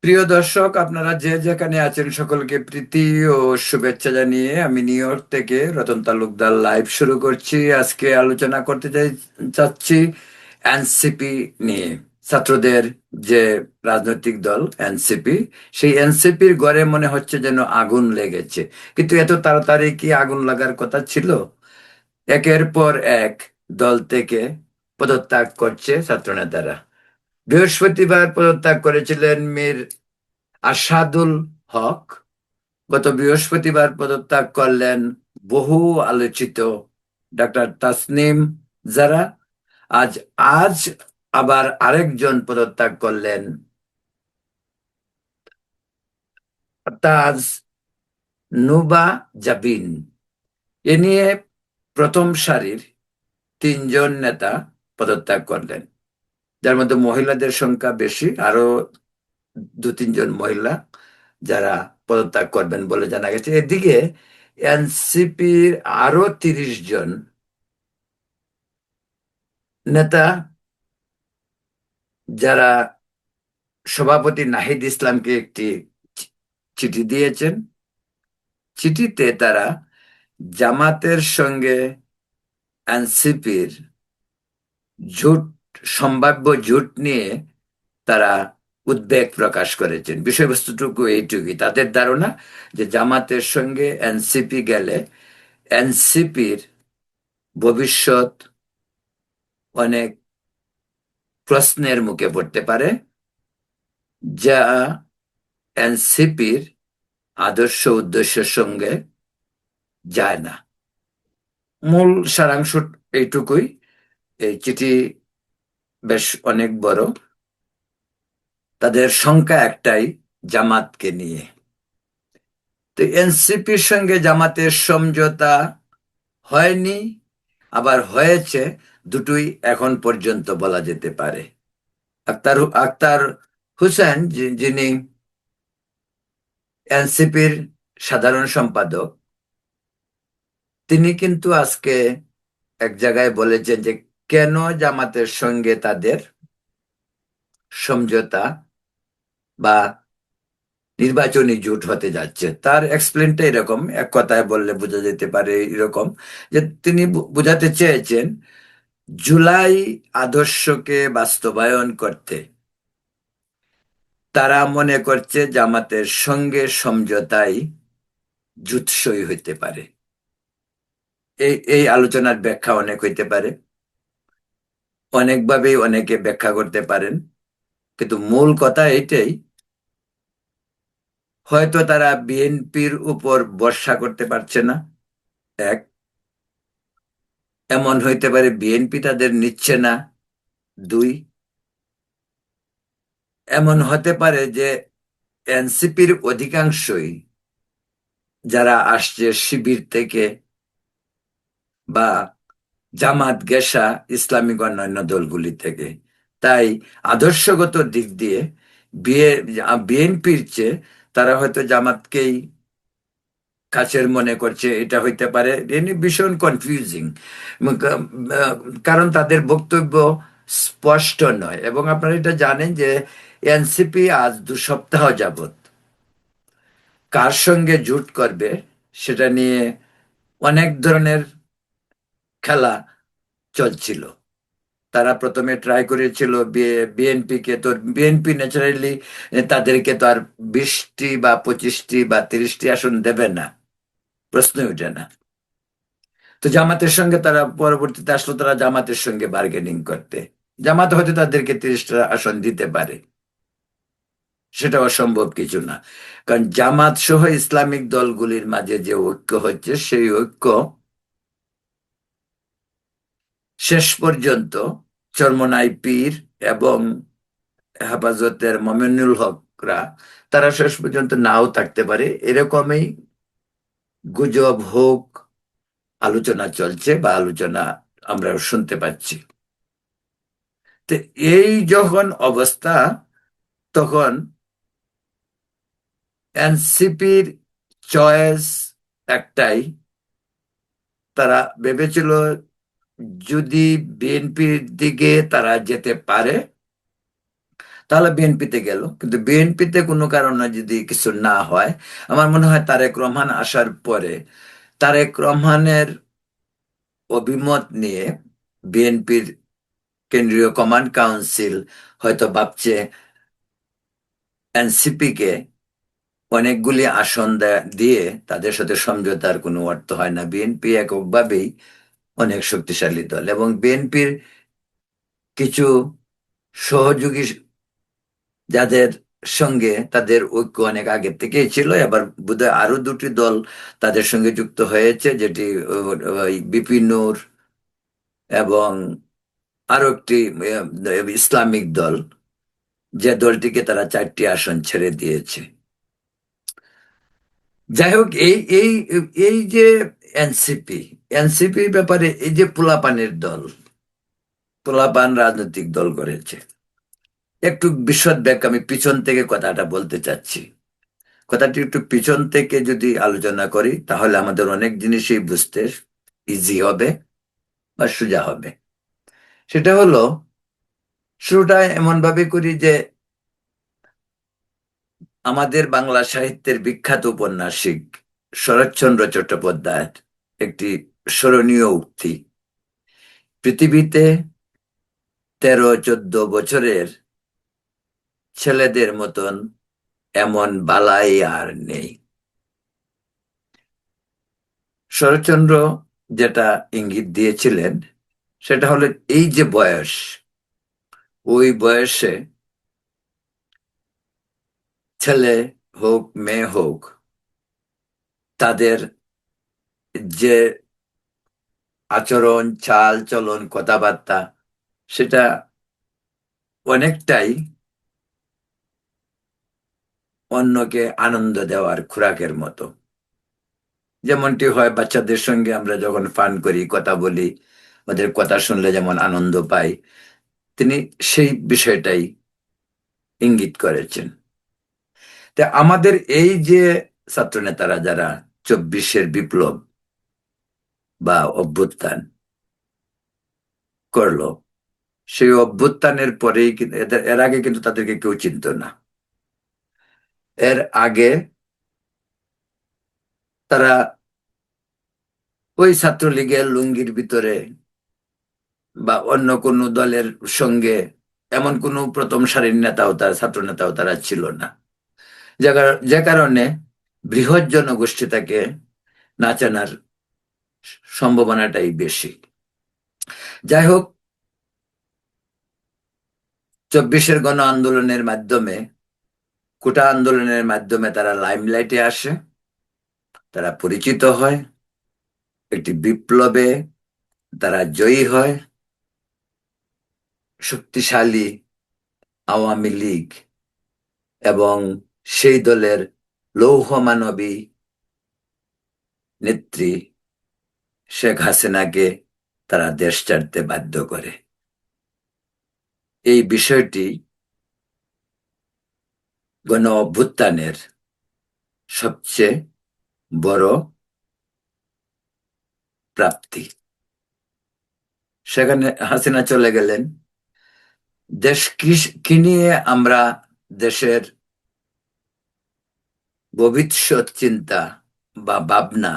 প্রিয় দর্শক, আপনারা যে যেখানে আছেন সকলকে প্রীতি ও শুভেচ্ছা জানিয়ে আমি নিউ ইয়র্ক থেকে রতন তালুকদার লাইভ শুরু করছি। আজকে আলোচনা করতে চাচ্ছি এনসিপি নিয়ে। ছাত্রদের যে রাজনৈতিক দল এনসিপি, সেই এনসিপির ঘরে মনে হচ্ছে যেন আগুন লেগেছে। কিন্তু এত তাড়াতাড়ি কি আগুন লাগার কথা ছিল? একের পর এক দল থেকে পদত্যাগ করছে ছাত্রনেতারা। বৃহস্পতিবার পদত্যাগ করেছিলেন মীর আসাদুল হক। গত বৃহস্পতিবার পদত্যাগ করলেন বহু আলোচিত ডক্টর তাসনিম জারা। আজ আজ আবার আরেকজন পদত্যাগ করলেন, তাজ নুবা জাবিন। এ নিয়ে প্রথম সারির তিনজন নেতা পদত্যাগ করলেন, যার মধ্যে মহিলাদের সংখ্যা বেশি। আরো দু তিনজন মহিলা যারা পদত্যাগ করবেন বলে জানা গেছে। এদিকে এনসিপির আরো 30 জন নেতা, যারা সভাপতি নাহিদ ইসলামকে একটি চি- চিঠি দিয়েছেন। চিঠিতে তারা জামাতের সঙ্গে এনসিপির জোট, সম্ভাব্য জোট নিয়ে তারা উদ্বেগ প্রকাশ করেছেন। বিষয়বস্তুটুকু এইটুকুই, তাদের ধারণা যে জামাতের সঙ্গে এনসিপি গেলে এনসিপির ভবিষ্যৎ অনেক প্রশ্নের মুখে পড়তে পারে, যা এনসিপির আদর্শ উদ্দেশ্যের সঙ্গে যায় না। মূল সারাংশ এইটুকুই। এই চিঠি বেশ অনেক বড়, তাদের সংখ্যা একটাই, জামাতকে নিয়ে। তো এনসিপির সঙ্গে জামাতের সমঝোতা হয়নি, আবার হয়েছে, দুটোই এখন পর্যন্ত বলা যেতে পারে। আক্তার আক্তার হুসেন, যিনি এনসিপির সাধারণ সম্পাদক, তিনি কিন্তু আজকে এক জায়গায় বলেছেন যে কেন জামাতের সঙ্গে তাদের সমঝোতা বা নির্বাচনী জোট হতে যাচ্ছে। তার এক্সপ্লেনটা এরকম, এক কথায় বললে বোঝা যেতে পারে এরকম, যে তিনি বোঝাতে চেয়েছেন জুলাই আদর্শকে বাস্তবায়ন করতে তারা মনে করছে জামাতের সঙ্গে সমঝোতাই জুৎসই হইতে পারে। এই এই আলোচনার ব্যাখ্যা অনেক হইতে পারে, অনেকভাবেই অনেকে ব্যাখ্যা করতে পারেন, কিন্তু মূল কথা এটাই, হয়তো তারা বিএনপির উপর ভরসা করতে পারছে না। এক, এমন হইতে পারে বিএনপি তাদের নিচ্ছে না। দুই, এমন হতে পারে যে এনসিপির অধিকাংশই যারা আসছে শিবির থেকে বা জামাত, গেসা, ইসলামিক অন্যান্য দলগুলি থেকে, তাই আদর্শগত দিক দিয়ে বিএনপির চেয়ে তারা হয়তো জামাতকেই কাছের মনে করছে। এটা হইতে পারে। এমনি ভীষণ কনফিউজিং, কারণ তাদের বক্তব্য স্পষ্ট নয়। এবং আপনারা এটা জানেন যে এনসিপি আজ 2 সপ্তাহ যাবত কার সঙ্গে জোট করবে সেটা নিয়ে অনেক ধরনের খেলা চলছিল। তারা প্রথমে ট্রাই করেছিল বিএনপি কে, তো বিএনপি ন্যাচারালি তাদেরকে তো আর 20টি বা 25টি বা 30টি আসন দেবে না, প্রশ্নই ওঠে না। তো জামাতের সঙ্গে তারা পরবর্তীতে আসলো, তারা জামাতের সঙ্গে বার্গেনিং করতে। জামাত হয়তো তাদেরকে 30টা আসন দিতে পারে, সেটা অসম্ভব কিছু না। কারণ জামাত সহ ইসলামিক দলগুলির মাঝে যে ঐক্য হচ্ছে, সেই ঐক্য শেষ পর্যন্ত চরমনাই পীর এবং হেফাজতের মমিনুল হকরা, তারা শেষ পর্যন্ত নাও থাকতে পারে, এরকমই গুজব হোক আলোচনা চলছে বা আলোচনা আমরা শুনতে পাচ্ছি। তো এই যখন অবস্থা, তখন এনসিপির চয়েস একটাই। তারা ভেবেছিল যদি বিএনপির দিকে তারা যেতে পারে, তাহলে বিএনপিতে গেল, কিন্তু বিএনপিতে কোনো কারণে যদি কিছু না হয়, আমার মনে হয় তারেক রহমান আসার পরে তারেক রহমানের অভিমত নিয়ে বিএনপির কেন্দ্রীয় কমান্ড কাউন্সিল হয়তো ভাবছে এনসিপি কে অনেকগুলি আসন দিয়ে তাদের সাথে সমঝোতার কোনো অর্থ হয় না। বিএনপি এককভাবেই অনেক শক্তিশালী দল, এবং বিএনপির কিছু সহযোগী যাদের সঙ্গে তাদের ঐক্য অনেক আগের থেকেই ছিল, এবার বোধহয় আরো দুটি দল তাদের সঙ্গে যুক্ত হয়েছে, যেটি ওই বিপিনুর এবং আরো একটি ইসলামিক দল, যে দলটিকে তারা 4টি আসন ছেড়ে দিয়েছে। যাই হোক, এই এই এই যে এনসিপি এনসিপি ব্যাপারে, এই যে পোলাপানের দল, পোলাপান রাজনৈতিক দল করেছে, একটু বিশদ ব্যাখ্যা আমি পিছন থেকে কথাটা বলতে চাচ্ছি। কথাটি একটু পিছন থেকে যদি আলোচনা করি, তাহলে আমাদের অনেক জিনিসই বুঝতে ইজি হবে বা সোজা হবে। সেটা হলো, শুরুটা এমন ভাবে করি যে আমাদের বাংলা সাহিত্যের বিখ্যাত ঔপন্যাসিক শরৎচন্দ্র চট্টোপাধ্যায়ের একটি স্মরণীয় উক্তি, পৃথিবীতে 13-14 বছরের ছেলেদের মতন এমন বালাই আর নেই। শরৎচন্দ্র যেটা ইঙ্গিত দিয়েছিলেন, সেটা হলো এই যে বয়স, ওই বয়সে ছেলে হোক মেয়ে হোক, তাদের যে আচরণ, চাল চলন, কথাবার্তা, সেটা অনেকটাই অন্যকে আনন্দ দেওয়ার খোরাকের মতো। যেমনটি হয় বাচ্চাদের সঙ্গে আমরা যখন ফান করি, কথা বলি, ওদের কথা শুনলে যেমন আনন্দ পাই, তিনি সেই বিষয়টাই ইঙ্গিত করেছেন। তা আমাদের এই যে ছাত্রনেতারা যারা 24-এর বিপ্লব বা অভ্যুত্থান করলো, সেই অভ্যুত্থানের পরেই এর আগে কিন্তু তাদেরকে কেউ চিনত না। এর আগে তারা ওই ছাত্রলীগের লুঙ্গির ভিতরে বা অন্য কোনো দলের সঙ্গে এমন কোনো প্রথম সারির নেতাও তারা, ছাত্র নেতাও তারা ছিল না, যে কারণে বৃহৎ জনগোষ্ঠী তাকে না চেনার সম্ভাবনাটাই বেশি। যাই হোক, 24-এর গণ আন্দোলনের মাধ্যমে, কোটা আন্দোলনের মাধ্যমে তারা লাইমলাইটে আসে, তারা পরিচিত হয়, একটি বিপ্লবে তারা জয়ী হয়। শক্তিশালী আওয়ামী লীগ এবং সেই দলের লৌহ মানবী নেত্রী শেখ হাসিনাকে তারা দেশ ছাড়তে বাধ্য করে। এই বিষয়টি গণ অভ্যুত্থানের সবচেয়ে বড় প্রাপ্তি। সেখানে হাসিনা চলে গেলেন, দেশ কি নিয়ে আমরা দেশের ভবিষ্যৎ চিন্তা বা ভাবনা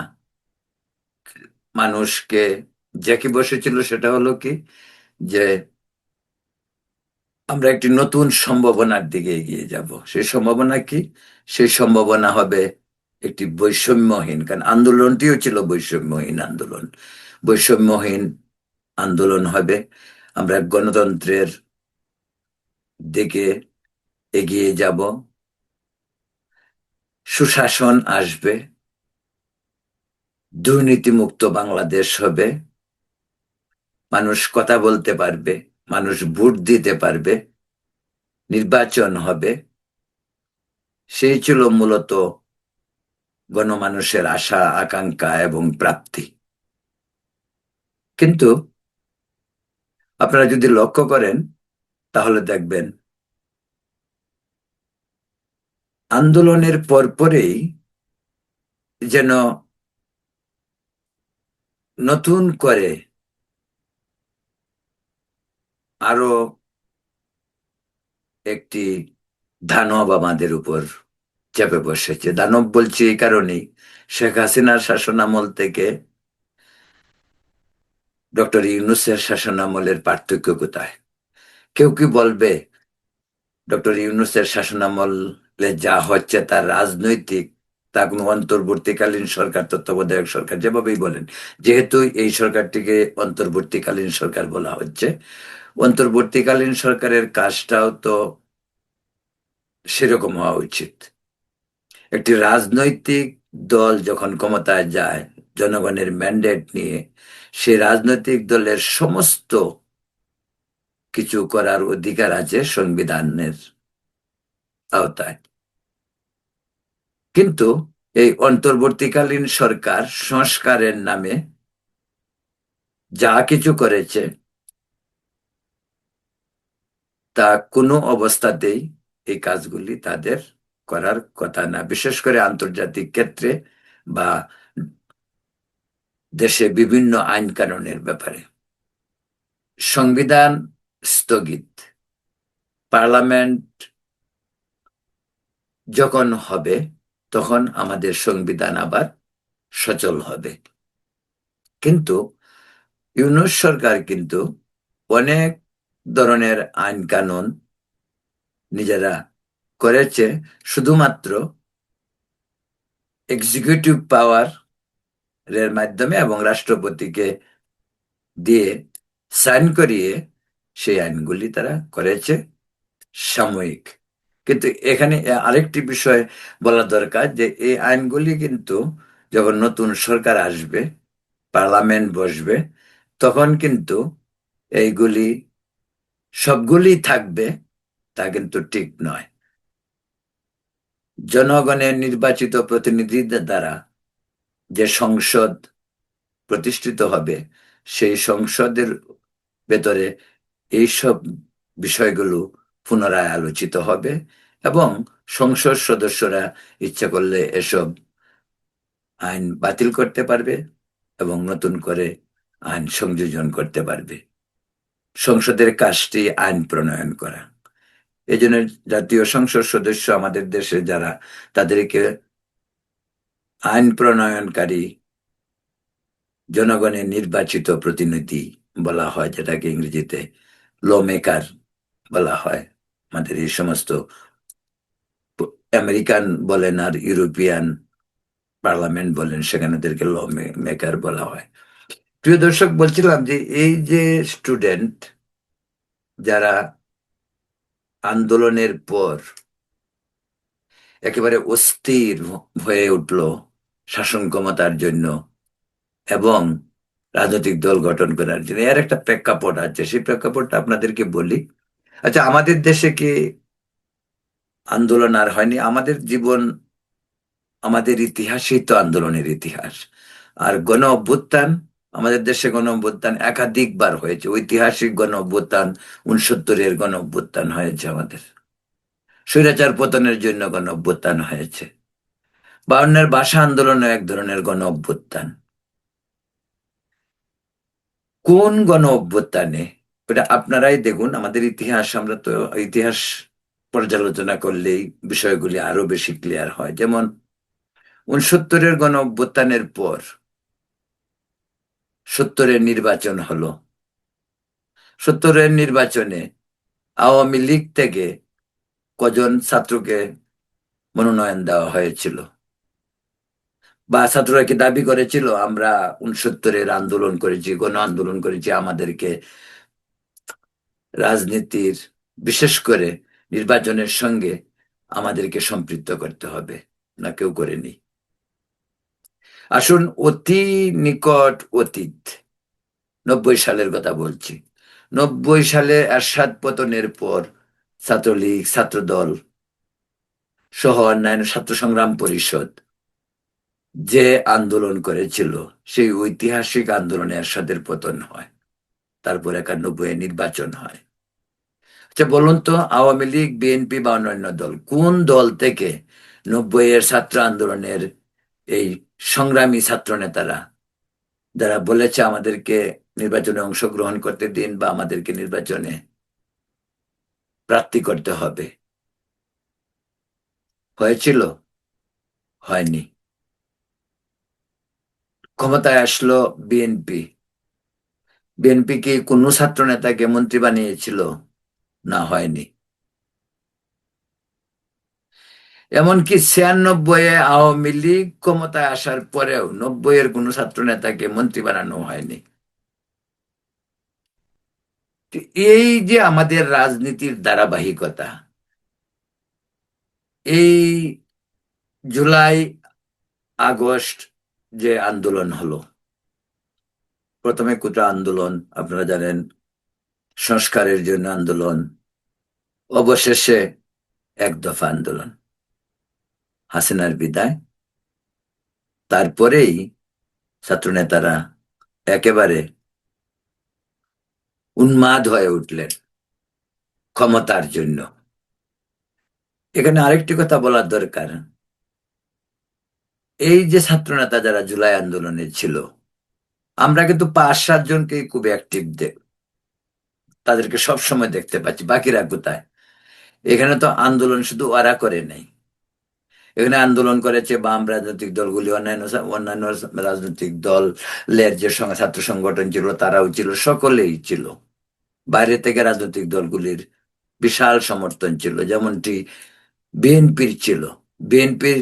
মানুষকে জেঁকে বসেছিল, সেটা হলো কি, যে আমরা একটি নতুন সম্ভাবনার দিকে এগিয়ে যাব। সেই সম্ভাবনা কি? সেই সম্ভাবনা হবে একটি বৈষম্যহীন, কারণ আন্দোলনটিও ছিল বৈষম্যহীন আন্দোলন। বৈষম্যহীন আন্দোলন হবে, আমরা গণতন্ত্রের দিকে এগিয়ে যাব, সুশাসন আসবে, দুর্নীতিমুক্ত বাংলাদেশ হবে, মানুষ কথা বলতে পারবে, মানুষ ভোট দিতে পারবে, নির্বাচন হবে। সেই ছিল মূলত গণমানুষের আশা, আকাঙ্ক্ষা এবং প্রাপ্তি। কিন্তু আপনারা যদি লক্ষ্য করেন, তাহলে দেখবেন আন্দোলনের পরপরেই যেন নতুন করে আরো একটি দানব আমাদের উপর চেপে বসেছে। দানব বলছি এই কারণেই, শেখ হাসিনার শাসনামল থেকে ডক্টর ইউনূসের শাসনামলের পার্থক্য কোথায়? কেউ কি বলবে ডক্টর ইউনূসের শাসনামলে যা হচ্ছে তার রাজনৈতিক, তা কোনো অন্তর্বর্তীকালীন সরকার, তত্ত্বাবধায়ক সরকার যেভাবেই বলেন, যেহেতু এই সরকারটিকে অন্তর্বর্তীকালীন সরকার বলা হচ্ছে, অন্তর্বর্তীকালীন সরকারের কাজটাও তো সেরকম হওয়া উচিত। একটি রাজনৈতিক দল যখন ক্ষমতায় যায় জনগণের ম্যান্ডেট নিয়ে, সেই রাজনৈতিক দলের সমস্ত কিছু করার অধিকার আছে সংবিধানের আওতায়। কিন্তু এই অন্তর্বর্তীকালীন সরকার সংস্কারের নামে যা কিছু করেছে, তা কোনো অবস্থাতেই এই কাজগুলি তাদের করার কথা না, বিশেষ করে আন্তর্জাতিক ক্ষেত্রে বা দেশে বিভিন্ন আইন কানুনের ব্যাপারে। সংবিধান স্থগিত, পার্লামেন্ট যখন হবে তখন আমাদের সংবিধান আবার সচল হবে। কিন্তু ইউনূস সরকার কিন্তু অনেক ধরনের আইন কানুন নিজেরা করেছে, শুধুমাত্র এক্সিকিউটিভ পাওয়ার এর মাধ্যমে এবং রাষ্ট্রপতিকে দিয়ে সাইন করিয়ে সেই আইনগুলি তারা করেছে সাময়িক। কিন্তু এখানে আরেকটি বিষয় বলা দরকার, যে এই আইনগুলি কিন্তু যখন নতুন সরকার আসবে, পার্লামেন্ট বসবে, তখন কিন্তু এইগুলি সবগুলি থাকবে, তা কিন্তু ঠিক নয়। জনগণের নির্বাচিত প্রতিনিধিদের দ্বারা যে সংসদ প্রতিষ্ঠিত হবে, সেই সংসদের ভেতরে এইসব বিষয়গুলো পুনরায় আলোচিত হবে এবং সংসদ সদস্যরা ইচ্ছা করলে এসব আইন বাতিল করতে পারবে এবং নতুন করে আইন সংযোজন করতে পারবে। সংসদের কাজটি আইন প্রণয়ন করা। এই জন্য জাতীয় সংসদ সদস্য আমাদের দেশে যারা, তাদেরকে আইন প্রণয়নকারী জনগণের নির্বাচিত প্রতিনিধি বলা হয়, যেটাকে ইংরেজিতে ল মেকার বলা হয়। আমাদের এই সমস্ত আমেরিকান বলেন আর ইউরোপিয়ান পার্লামেন্ট বলেন, সেখানে ওদেরকে ল মেকার বলা হয়। প্রিয় দর্শক, বলছিলাম যে এই যে স্টুডেন্ট যারা আন্দোলনের পর একেবারে অস্থির হয়ে উঠল শাসন ক্ষমতার জন্য এবং রাজনৈতিক দল গঠন করার জন্য, এর একটা প্রেক্ষাপট আছে, সেই প্রেক্ষাপটটা আপনাদেরকে বলি। আচ্ছা, আমাদের দেশে কি আন্দোলন আর হয়নি? আমাদের জীবন, আমাদের ইতিহাসই তো আন্দোলনের ইতিহাস। আর গণ অভ্যুত্থান, আমাদের দেশে গণ অভ্যুত্থান একাধিকবার হয়েছে। ঐতিহাসিক গণ অভ্যুত্থান 69-এর গণ অভ্যুত্থান হয়েছে আমাদের, স্বৈরাচার পতনের জন্য গণ অভ্যুত্থান হয়েছে, 52-এর ভাষা আন্দোলনও এক ধরনের গণ অভ্যুত্থান। কোন গণ অভ্যুত্থানে, ওটা আপনারাই দেখুন, আমাদের ইতিহাস, আমরা তো ইতিহাস পর্যালোচনা করলেই বিষয়গুলি আরো বেশি ক্লিয়ার হয়। যেমন 69-এর গণ অভ্যুত্থানের পর 70-এর নির্বাচন হলো। 70-এর নির্বাচনে আওয়ামী লীগ থেকে কজন ছাত্রকে মনোনয়ন দেওয়া হয়েছিল? বা ছাত্ররা কি দাবি করেছিল আমরা 69-এর আন্দোলন করেছি, গণ আন্দোলন করেছি, আমাদেরকে রাজনীতির, বিশেষ করে নির্বাচনের সঙ্গে আমাদেরকে সম্পৃক্ত করতে হবে? না, কেউ করেনি। আসুন অতি নিকট অতীত, 90 সালের কথা বলছি। 90 সালে এরশাদ পতনের পর ছাত্রলীগ, ছাত্রদল সহ অন্যান্য ছাত্র সংগ্রাম পরিষদ যে আন্দোলন করেছিল, সেই ঐতিহাসিক আন্দোলনে এরশাদের পতন হয়, তারপর 91-এ নির্বাচন হয়। আচ্ছা বলুন তো, আওয়ামী লীগ, বিএনপি বা অন্যান্য দল, কোন দল থেকে 90-এর ছাত্র আন্দোলনের এই সংগ্রামী ছাত্র নেতারা যারা বলেছে আমাদেরকে নির্বাচনে অংশগ্রহণ করতে দিন বা আমাদেরকে নির্বাচনে প্রার্থী করতে হবে। হয়েছিল? হয়নি। ক্ষমতায় আসলো বিএনপি। বিএনপি কি কোনো ছাত্র নেতাকে মন্ত্রী বানিয়েছিল? না, হয়নি। এমনকি 96-এ আওয়ামী লীগ ক্ষমতায় আসার পরেও 90-এর কোনো ছাত্র নেতাকে মন্ত্রী বানানো হয়নি। তো এই যে আমাদের রাজনীতির ধারাবাহিকতা, এই জুলাই আগস্ট যে আন্দোলন হলো, প্রথমে কোটা আন্দোলন, আপনারা জানেন, সংস্কারের জন্য আন্দোলন, অবশেষে এক দফা আন্দোলন, হাসিনার বিদায়। তারপরেই ছাত্রনেতারা একেবারে উন্মাদ হয়ে উঠলেন ক্ষমতার জন্য। এখানে আরেকটি কথা বলার দরকার, এই যে ছাত্রনেতা যারা জুলাই আন্দোলনে ছিল, আমরা কিন্তু 5-7 জনকেই খুব অ্যাক্টিভ তাদেরকে সব সময় দেখতে পাচ্ছি, বাকিরা কোথায়? এখানে তো আন্দোলন শুধু ওরা করে নাই, এখানে আন্দোলন করেছে বাম রাজনৈতিক দলগুলি, অন্যান্য অন্যান্য রাজনৈতিক দলের যে ছাত্র সংগঠন ছিল তারাও ছিল, সকলেই ছিল। বাইরে থেকে রাজনৈতিক দলগুলির বিশাল সমর্থন ছিল, যেমনটি বিএনপির ছিল। বিএনপির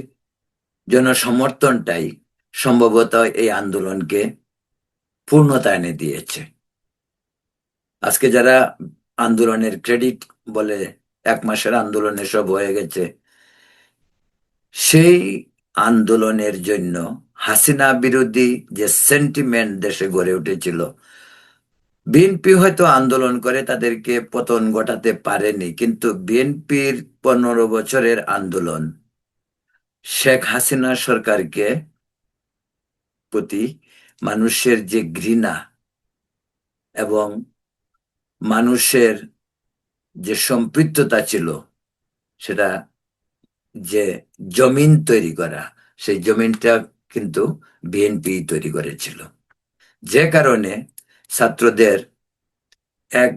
জনসমর্থনটাই সম্ভবত এই আন্দোলনকে পূর্ণতা এনে দিয়েছে। আজকে যারা আন্দোলনের ক্রেডিট বলে, 1 মাসের আন্দোলনে সব হয়ে গেছে, সেই আন্দোলনের জন্য হাসিনা বিরোধী যে সেন্টিমেন্ট দেশে গড়ে উঠেছিল, বিএনপি হয়তো আন্দোলন করে তাদেরকে পতন ঘটাতে পারেনি, কিন্তু বিএনপির 15 বছরের আন্দোলন শেখ হাসিনা সরকারকে প্রতি মানুষের যে ঘৃণা এবং মানুষের যে সম্পৃক্ততা ছিল, সেটা যে জমিন তৈরি করা, সেই জমিনটা কিন্তু বিএনপি তৈরি করেছিল। যে কারণে ছাত্রদের 1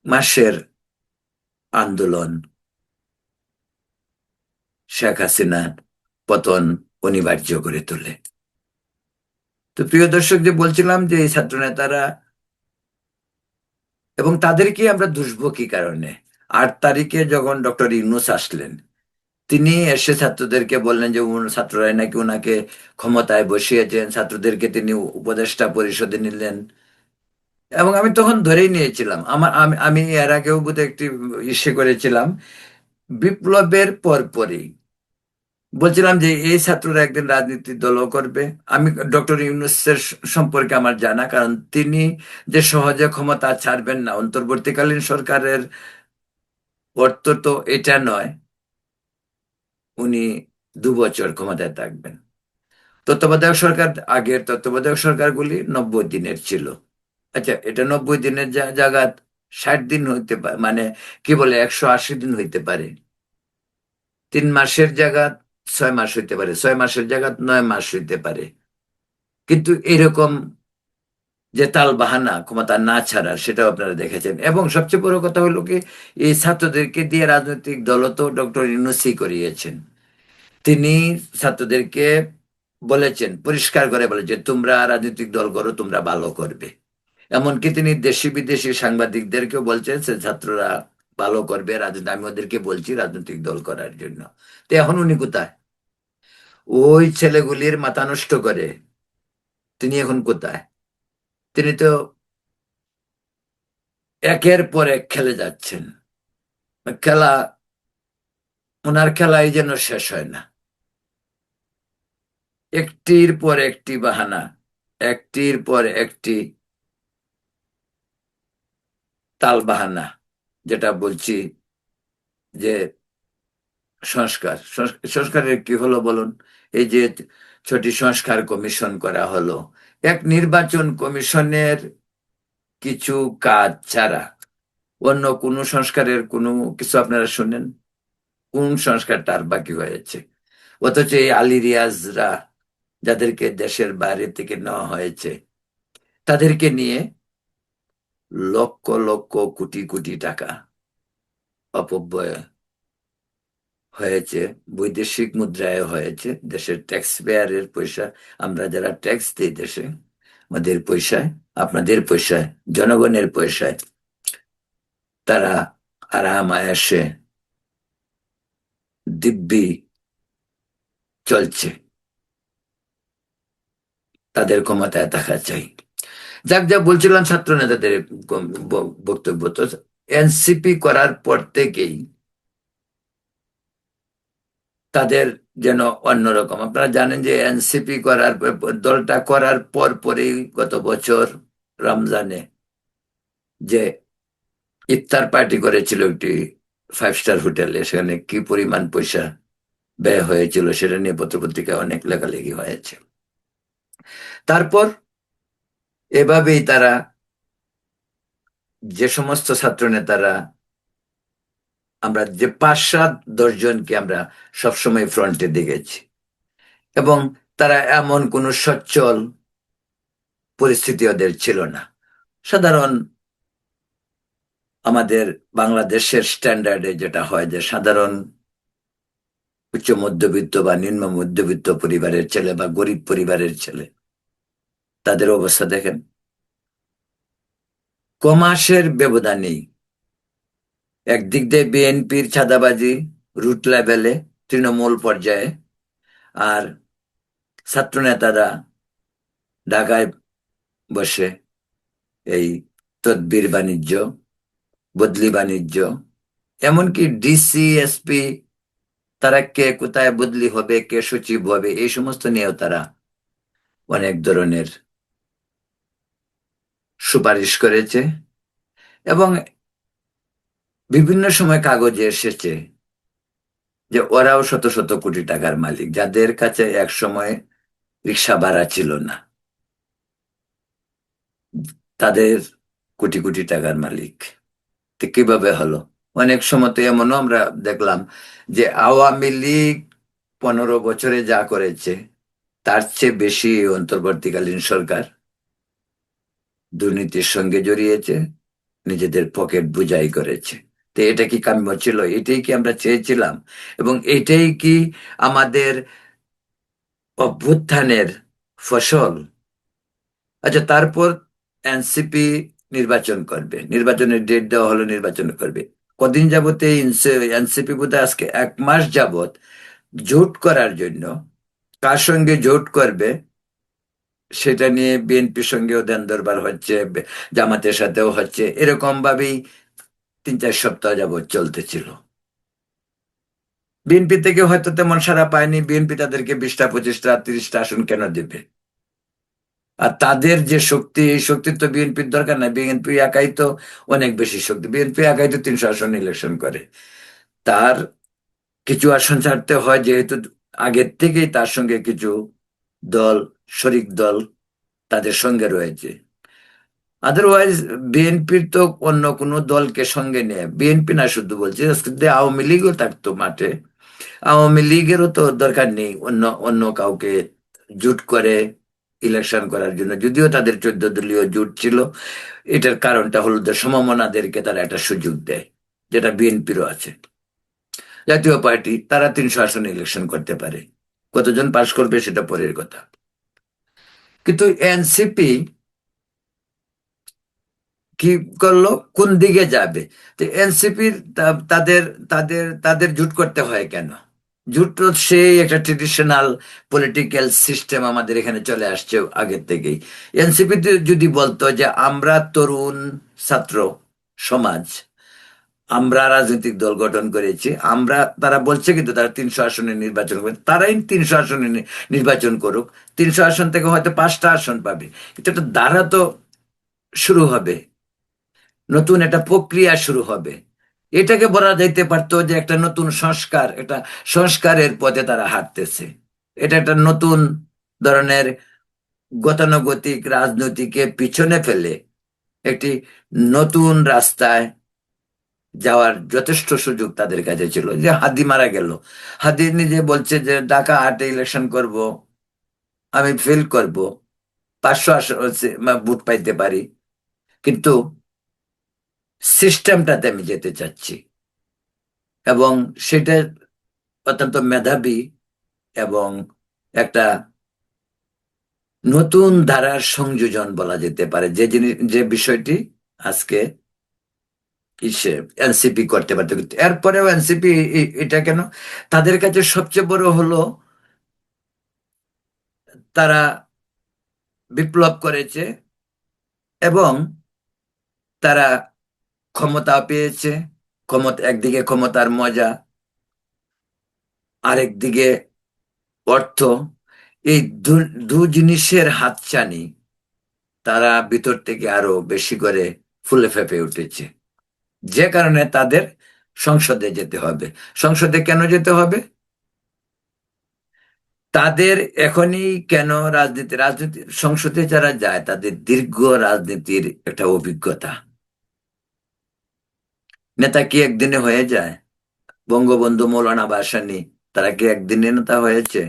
মাসের আন্দোলন শেখ হাসিনার পতন অনিবার্য করে তোলে। তো প্রিয় দর্শক, যে বলছিলাম যে এই ছাত্র নেতারা, এবং তাদেরকে আমরা দুষবো কি কারণে? 8 তারিখে যখন ডক্টর ইউনূস আসলেন, তিনি এসে ছাত্রদেরকে বললেন যে ছাত্ররাই নাকি ওনাকে ক্ষমতায় বসিয়েছেন, ছাত্রদেরকে তিনি উপদেষ্টা পরিষদে নিলেন। এবং আমি তখন ধরেই নিয়েছিলাম, আমি এর আগেও বোধহয় একটি ইসে করেছিলাম, বিপ্লবের পরপরই বলছিলাম যে এই ছাত্ররা একদিন রাজনীতির দলও করবে। আমি ডক্টর ইউনূসের সম্পর্কে আমার জানা, কারণ তিনি যে সহজে ক্ষমতা ছাড়বেন না, অন্তর্বর্তীকালীন সরকারের অর্থ তো এটা নয় উনি 2 বছর ক্ষমতায় থাকবেন। তত্ত্বাবধায়ক সরকার, আগের তত্ত্বাবধায়ক সরকারগুলি 90 দিনের ছিল। আচ্ছা, এটা 90 দিনের জায়গা 60 দিন হইতে পারে, মানে কি বলে 180 দিন হইতে পারে। 3 মাসের জায়গা 6 মাস হইতে পারে, 6 মাসের জায়গা 9 মাস হইতে পারে। কিন্তু এরকম যে তাল বাহানা ক্ষমতা না ছাড়া, সেটাও আপনারা দেখেছেন। এবং সবচেয়ে বড় কথা হলো কি, এই ছাত্রদেরকে দিয়ে রাজনৈতিক দলও তো ডক্টর ইউনূসই করিয়েছেন। তিনি ছাত্রদেরকে বলেছেন, পরিষ্কার করে বলেছেন, তোমরা রাজনৈতিক দল করো, তোমরা ভালো করবে। এমনকি তিনি দেশি বিদেশি সাংবাদিকদেরকেও বলছেন যে ছাত্ররা ভালো করবে, রাজনীতি, আমি ওদেরকে বলছি রাজনৈতিক দল করার জন্য। তো এখন উনি কোথায়? ওই ছেলেগুলির মাথা নষ্ট করে তিনি এখন কোথায়? তিনি তো একের পর এক খেলে যাচ্ছেন। খেলা, ওনার খেলাই যেন শেষ হয় না। একটির পর একটি বাহানা, একটির পর একটি তাল বাহানা। যেটা বলছি যে সংস্কারের কি হলো বলুন? এই যে 6টি সংস্কার কমিশন করা হলো, এক নির্বাচন কমিশনের কিছু কাজ ছাড়া অন্য কোনো সংস্কারের কোনো কিছু আপনারা শুনেন? কোন সংস্কারটা আর বাকি হয়েছে? অথচ এই আলী রিয়াজরা, যাদেরকে দেশের বাইরে থেকে নেওয়া হয়েছে, তাদেরকে নিয়ে লক্ষ লক্ষ কোটি কোটি টাকা অপব্যয় হয়েছে, বৈদেশিক মুদ্রায় হয়েছে, দেশের ট্যাক্স পেয়ারের পয়সা, আমরা যারা ট্যাক্স দিই দেশে, আমাদের পয়সায়, আপনাদের পয়সায়, জনগণের পয়সায় তারা আরাম আয়াসে দিব্যি চলছে, তাদের ক্ষমতায় থাকা চাই। যাক, যা বলছিলাম ছাত্র নেতাদের বক্তব্য, তো এনসিপি করার পর থেকেই তাদের যেন অন্যরকম। আপনারা জানেন যে এনসিপি করার দলটা করার পর পরেই গত বছর রমজানে যে ইফতার পার্টি করেছিল একটি 5 স্টার হোটেলে, সেখানে কি পরিমাণ পয়সা ব্যয় হয়েছিল সেটা নিয়ে পত্রপত্রিকায় অনেক লেখালেখি হয়েছে। তারপর এভাবেই তারা, যে সমস্ত ছাত্র নেতারা, আমরা যে 5-7-10 জনকে আমরা সবসময় ফ্রন্টে দেখেছি, এবং তারা এমন কোনো সচ্ছল পরিস্থিতি ওদের ছিল না। সাধারণ আমাদের বাংলাদেশের স্ট্যান্ডার্ডে যেটা হয়, যে সাধারণ উচ্চ মধ্যবিত্ত বা নিম্ন মধ্যবিত্ত পরিবারের ছেলে বা গরিব পরিবারের ছেলে, তাদের অবস্থা দেখেন। কমাসের ব্যবধানেই একদিক দিয়ে বিএনপির চাঁদাবাজি রুট লেভেলে, তৃণমূল পর্যায়ে, আর ছাত্র নেতারা ঢাকায় বসে এই তদবির বাণিজ্য, বদলি বাণিজ্য, এমনকি ডিসি এসপি, তারা কে কোথায় বদলি হবে, কে সচিব হবে, এই সমস্ত নিয়েও তারা অনেক ধরনের সুপারিশ করেছে, এবং বিভিন্ন সময় কাগজে এসেছে যে ওরাও শত শত কোটি টাকার মালিক, যাদের কাছে এক সময় রিক্সা ভাড়া ছিল না, তাদের কোটি কোটি টাকার মালিক। তো কিভাবে হলো? অনেক সময় তো এমনও আমরা দেখলাম যে আওয়ামী লীগ 15 বছরে যা করেছে তার চেয়ে বেশি অন্তর্বর্তীকালীন সরকার দুর্নীতির সঙ্গে জড়িয়েছে, নিজেদের পকেট বুঝাই করেছে। তো এটা কি কাম্য ছিল? এটাই কি আমরা চেয়েছিলাম? এবং এটাই কি আমাদের অভ্যুত্থানের ফসল? আচ্ছা, তারপর এনসিপি নির্বাচন করবে, নির্বাচনের ডেট দেওয়া হলো, নির্বাচন করবে। কদিন যাবত এই এনসিপি বোধহয় আজকে 1 মাস যাবত জোট করার জন্য, কার সঙ্গে জোট করবে সেটা নিয়ে বিএনপির সঙ্গেও দেন দরবার হচ্ছে, জামাতের সাথেও হচ্ছে, এরকম ভাবেই 3-4 সপ্তাহ যাবত চলতেছিল। বিএনপি থেকে হয়তো তেমন সাড়া পায়নি, বিএনপি তাদেরকে 20টা 25টা 30টা আসন কেন দেবে? আর তাদের যে শক্তি, এই শক্তির তো বিএনপির দরকার নাই, বিএনপি একাই তো অনেক বেশি শক্তি, বিএনপি একাই তো 300 আসন ইলেকশন করে। তার কিছু আসন ছাড়তে হয়, যেহেতু আগের থেকেই তার সঙ্গে কিছু দল, শরিক দল তাদের সঙ্গে রয়েছে। আদারওয়াইজ বিএনপির তো অন্য কোনো দলকে সঙ্গে নিয়ে, বিএনপি না শুধু বলছে, যদি আওয়ামী লীগও থাকতো মাঠে, আওয়ামী লীগেরও তো দরকার নেই অন্য অন্য কাউকে জোট করে ইলেকশন করার জন্য, যদিও তাদের 14 দলীয় জোট ছিল। এটার কারণটা হলো যে সমমনাদেরকে তারা একটা সুযোগ দেয়, যেটা বিএনপিরও আছে। জাতীয় পার্টি তারা 300 আসনে ইলেকশন করতে পারে, কতজন পাশ করবে সেটা পরের কথা। কিন্তু এনসিপি কি করলো, কোন দিকে যাবে? তো এনসিপির তাদের তাদের তাদের জোট করতে হয় কেন? জোট তো সেই একটা ট্রেডিশনাল পলিটিক্যাল সিস্টেম আমাদের এখানে চলে আসছে আগের থেকেই। এনসিপি যদি বলতো যে আমরা তরুণ ছাত্র সমাজ, আমরা রাজনৈতিক দল গঠন করেছি, আমরা, তারা বলছে কিন্তু তারা 300 আসনে নির্বাচন করবে, তারাই 300 আসনে নির্বাচন করুক, 300 আসন থেকে হয়তো 5টা আসন পাবে, কিন্তু একটা ধারা তো শুরু হবে, নতুন একটা প্রক্রিয়া শুরু হবে। এটাকে বলা যাইতে পারতো যে একটা নতুন সংস্কার, একটা সংস্কারের পথে তারা হাঁটতেছে। এটা একটা নতুন ধরনের গতানুগতিক রাজনীতিকে পিছনে ফেলে একটি নতুন রাস্তায় যাওয়ার যথেষ্ট সুযোগ তাদের কাছে ছিল। যে হাদি মারা গেল, হাদি নিজে বলছে যে ঢাকা 8-এ ইলেকশন করব, আমি ফেল করব, 500 আসন ভোট পাইতে পারি, কিন্তু সিস্টেমটাতে আমি যেতে চাচ্ছি। এবং সেটা অত্যন্ত মেধাবী এবং একটা নতুন ধারার সংযোজন বলা যেতে পারে, যে জিনিস যে বিষয়টি আজকে ইসে এনসিপি করতে পারতো। কিন্তু এরপরেও এনসিপি এটা কেন, তাদের কাছে সবচেয়ে বড় হলো তারা বিপ্লব করেছে এবং তারা ক্ষমতা পেয়েছে। ক্ষমতা একদিকে ক্ষমতার মজা, আরেক দিকে অর্থ, এই দু দু জিনিসের হাতছানি তারা ভিতর থেকে আরো বেশি করে ফুলে ফেঁপে উঠেছে, যে কারণে তাদের সংসদে যেতে হবে। সংসদে কেন যেতে হবে? তাদের এখনই কেন রাজনীতি রাজনীতি সংসদে যারা যায় তাদের দীর্ঘ রাজনীতির একটা অভিজ্ঞতা। নেতা কি একদিনে হয়ে যায়? বঙ্গবন্ধু, মৌলানা ভাসানী, তারা কি একদিনে নেতা হয়েছে?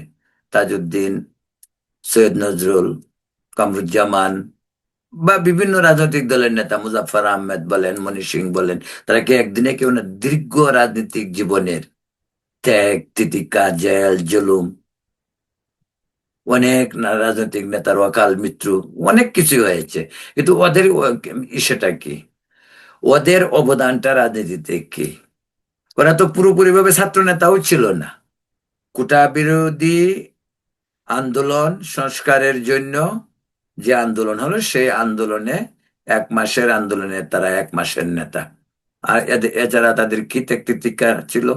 তাজউদ্দিন, সৈয়দ নজরুল, কামরুজ্জামান বা বিভিন্ন রাজনৈতিক দলের নেতা মুজাফফর আহমেদ বলেন, মনি সিং বলেন, তারা কি একদিনে কেউ না? দীর্ঘ রাজনৈতিক জীবনের ত্যাগ, তিতিক্ষা, জেল, জুলুম, অনেক রাজনৈতিক নেতার অকাল মৃত্যু, অনেক কিছু হয়েছে। কিন্তু ওদের সেটা কি, ওদের অবদানটা রাজনীতিতে কি? ওরা তো পুরোপুরি ভাবে ছাত্র নেতাও ছিল না। কোটা বিরোধী আন্দোলন সংস্কারের জন্য যে আন্দোলন হলো, সেই আন্দোলনে 1 মাসের আন্দোলনে তারা 1 মাসের নেতা। আর এছাড়া তাদের কি তিতিক্ষা ছিল?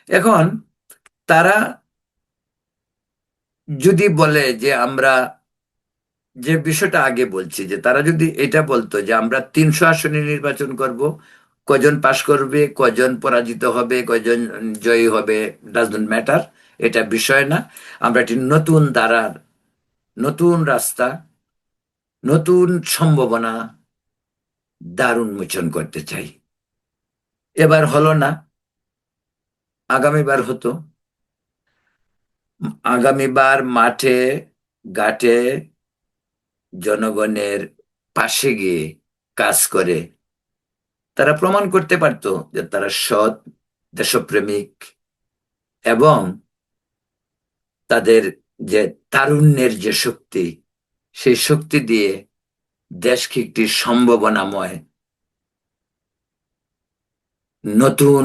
এখন তারা যদি বলে যে আমরা, যে বিষয়টা আগে বলছি, যে তারা যদি এটা বলতো যে আমরা 300 আসনে নির্বাচন করব, কজন পাশ করবে, কজন পরাজিত হবে, কজন জয়ী হবে, ডাজন্ট ম্যাটার, এটা বিষয় না। আমরা একটি নতুন ধারার, নতুন রাস্তা, নতুন সম্ভাবনা দ্বার উন্মোচন করতে চাই। এবার হলো না, আগামীবার হতো। আগামীবার মাঠে ঘাটে জনগণের পাশে গিয়ে কাজ করে তারা প্রমাণ করতে পারতো যে তারা সৎ, দেশপ্রেমিক এবং তাদের যে তারুণ্যের যে শক্তি, সেই শক্তি দিয়ে দেশকে একটি সম্ভাবনাময় নতুন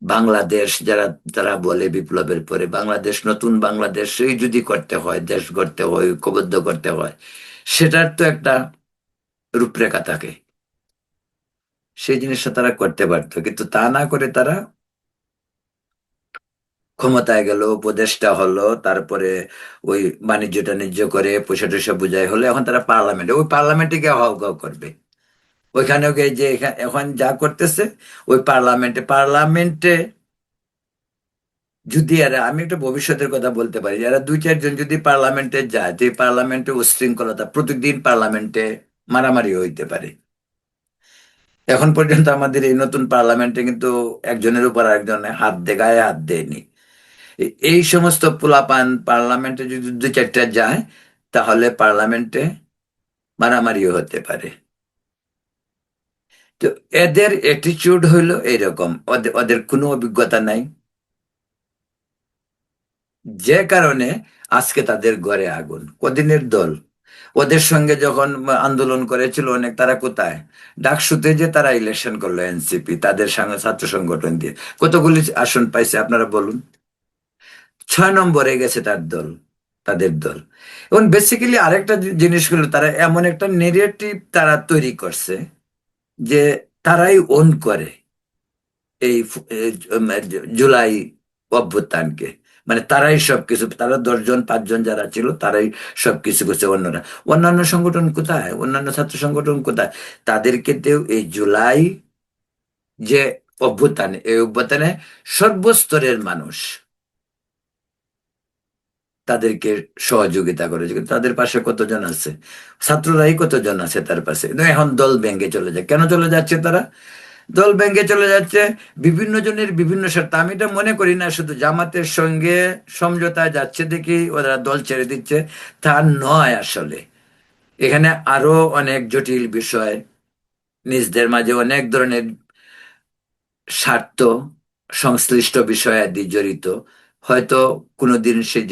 বাংলাদেশ, যারা যারা বলে বিপ্লবের পরে বাংলাদেশ, নতুন বাংলাদেশ এই যদি করতে হয়, দেশ গড়তে হয়, ঐক্যবদ্ধ করতে হয়, সেটার তো একটা রূপরেখা থাকে। সেই জিনিসটা তারা করতে পারতো, কিন্তু তা না করে তারা ক্ষমতায় গেল, উপদেষ্টা হলো, তারপরে ওই বাণিজ্য টাণিজ্য করে পয়সা টয়সা বুঝাই হলো, এখন তারা পার্লামেন্টে, ওই পার্লামেন্টে গিয়ে হাও গাও করবে। ওইখানেও গিয়ে যে এখন যা করতেছে, ওই পার্লামেন্টে পার্লামেন্টে যদি এরা, আমি একটা ভবিষ্যতের কথা বলতে পারি, যারা 2-4 জন যদি পার্লামেন্টে যায়, যে পার্লামেন্টে উশৃঙ্খলতা, প্রতিদিন পার্লামেন্টে মারামারি হইতে পারে। এখন পর্যন্ত আমাদের এই নতুন পার্লামেন্টে কিন্তু একজনের উপর আরেকজন হাত দে, গায়ে হাত দেয়নি। এই সমস্ত পোলাপান পার্লামেন্টে যদি 2-4টা যায়, তাহলে পার্লামেন্টে মারামারিও হতে পারে। তো এদের অ্যাটিচিউড হইলো এইরকম, ওদের ওদের কোনো অভিজ্ঞতা নাই, যে কারণে আজকে তাদের ঘরে আগুন। কদিনের দল, ওদের সঙ্গে যখন আন্দোলন করেছিল অনেক, তারা কোথায়? ডাকসুতে যে তারা ইলেকশন করলো এনসিপি, তাদের সঙ্গে ছাত্র সংগঠন দিয়ে কতগুলি আসন পাইছে আপনারা বলুন? 6 নম্বরে গেছে তার দল, তাদের দল। এবং বেসিক্যালি আরেকটা জিনিস হলো, তারা এমন একটা নেগেটিভ তারা তৈরি করছে যে তারাই ওন করে এই জুলাই অভ্যুত্থানকে। মানে তারাই সবকিছু, তারা 10 জন 5 জন যারা ছিল তারাই সবকিছু করছে। অন্যরা, অন্যান্য সংগঠন কোথায়? অন্যান্য ছাত্র সংগঠন কোথায়? তাদেরকে কেউ এই জুলাই যে অভ্যুত্থান, এই অভ্যুত্থানে সর্বস্তরের মানুষ তাদেরকে সহযোগিতা করেছে, কিন্তু তাদের পাশে কতজন আছে? ছাত্ররাই কতজন আছে তার পাশে? কিন্তু এখন দল ভেঙে চলে যায়, কেন চলে যাচ্ছে তারা? দল ভেঙে চলে যাচ্ছে বিভিন্ন জনের বিভিন্ন স্বার্থ। আমি এটা মনে করি না শুধু জামাতের সঙ্গে সমঝোতায় যাচ্ছে দেখি ওরা দল ছেড়ে দিচ্ছে, তা নয় আসলে। এখানে আরো অনেক জটিল বিষয়, নিজদের মাঝে অনেক ধরনের স্বার্থ সংশ্লিষ্ট বিষয়াদি জড়িত, হয়তো কোনোদিন সেই